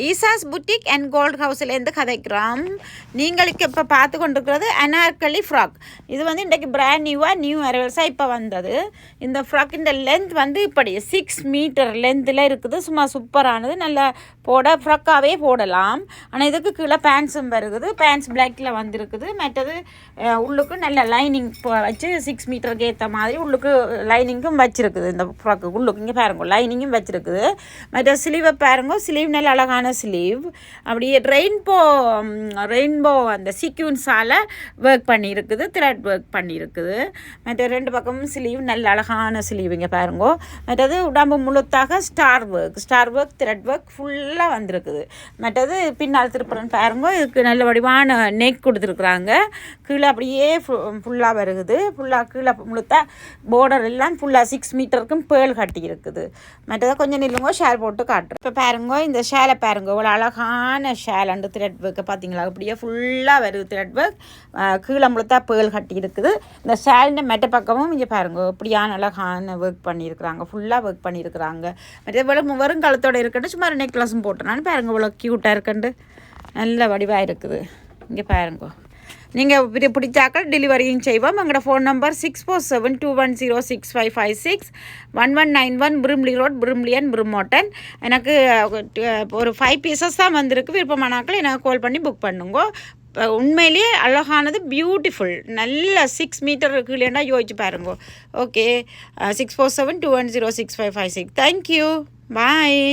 ஈசாஸ் boutique and gold ஹவுஸ்லேருந்து கதைக்கிறோம். நீங்களுக்கு இப்போ பார்த்து கொண்டிருக்கிறது அனார்கலி ஃப்ராக். இது வந்து இன்றைக்கு பிராண்ட் நியூ அரைவல்ஸாக இப்போ வந்தது. இந்த ஃப்ராக் இந்த லென்த் வந்து இப்படி 6 மீட்டர் லென்த்தில் இருக்குது. சும்மா சூப்பரானது. நல்லா போட ஃப்ராக்காகவே போடலாம். ஆனால் இதுக்கு கீழே பேண்ட்ஸும் வருகுது. பேண்ட்ஸ் பிளாக்கில் வந்துருக்குது. மற்றது உள்ளுக்கு நல்ல லைனிங் வச்சு 6 மீட்டருக்கு ஏற்ற மாதிரி உள்ளுக்கு லைனிங்கும் வச்சுருக்குது. இந்த ஃப்ராக்கு உள்ளுக்கு இங்கே பாருங்க லைனிங்கும் வச்சுருக்குது. மற்ற ஸ்லீவை பாருங்க, ஸ்லீவ் நல்ல அழகான ஸ்லீவ். அப்படியே ரெயின்போ அந்த சீக்வன்ஸால் ஒர்க் பண்ணியிருக்குது. த்ரெட் ஒர்க் பண்ணியிருக்குது. மற்ற 2 பக்கமும் ஸ்லீவ் நல்ல அழகான ஸ்லீவ் இங்கே பாருங்கோ. மற்றது உடம்பு முழுத்தாக ஸ்டார் ஒர்க் த்ரெட் ஒர்க் ஃபுல்லாக வந்திருக்குது. மற்றது பின்னால் திருப்புறன்னு பாருங்கோ. இதுக்கு நல்ல வடிவான நெக் கொடுத்துருக்குறாங்க. கீழே அப்படியே ஃபுல்லாக வருகுது. ஃபுல்லாக கீழே முழுத்தா பார்டர் எல்லாம் ஃபுல்லாக 6 மீட்டருக்கும் பேர்ல் கட்டி இருக்குது. மற்றதை கொஞ்சம் நில்லுங்கோ ஷேல் போட்டு காட்டுறேன். இப்போ பாருங்கோ இந்த ஷேலை பாருங்க, இவ்வளோ அழகான ஷேல் அண்டு த்ரெட் ஒர்க்கை பார்த்தீங்களா? அப்படியே ஃபுல்லாக வருது த்ரெட் ஒர்க். கீழே முழுத்தா பேர்ல் கட்டி இருக்குது. இந்த ஷேலிൻ്റെ மெட்ட பக்கமும் இங்கே பாருங்க இப்படியான அழகான ஒர்க் பண்ணியிருக்கிறாங்க. ஃபுல்லாக ஒர்க் பண்ணியிருக்கிறாங்க. மற்ற இவ்வளோ வெறும் காலத்தோடு இருக்கட்டு சும்மா நெக்லஸும் போட்டேன் பாருங்க. இவ்வளோ க்யூட்டாக இருக்கண்டு நல்ல வடிவாக இருக்குது. இங்கே பாருங்க. நீங்கள் பிடிச்சாக்கள் டெலிவரியும் செய்வோம். எங்களோட phone number 6472106556 1191 Brimley road, பிரிம்லியன், Brimorton. எனக்கு ஒரு 5 பீசஸ் தான் வந்திருக்கு. விருப்பமானாக்கள் எனக்கு கால் பண்ணி புக் பண்ணுங்க. உண்மையிலேயே அழகானது, பியூட்டிஃபுல். நல்ல 6 மீட்டர் கீழேன்னா யோசிச்சு பாருங்க. ஓகே, 6472106556. தேங்க்யூ, பாய்.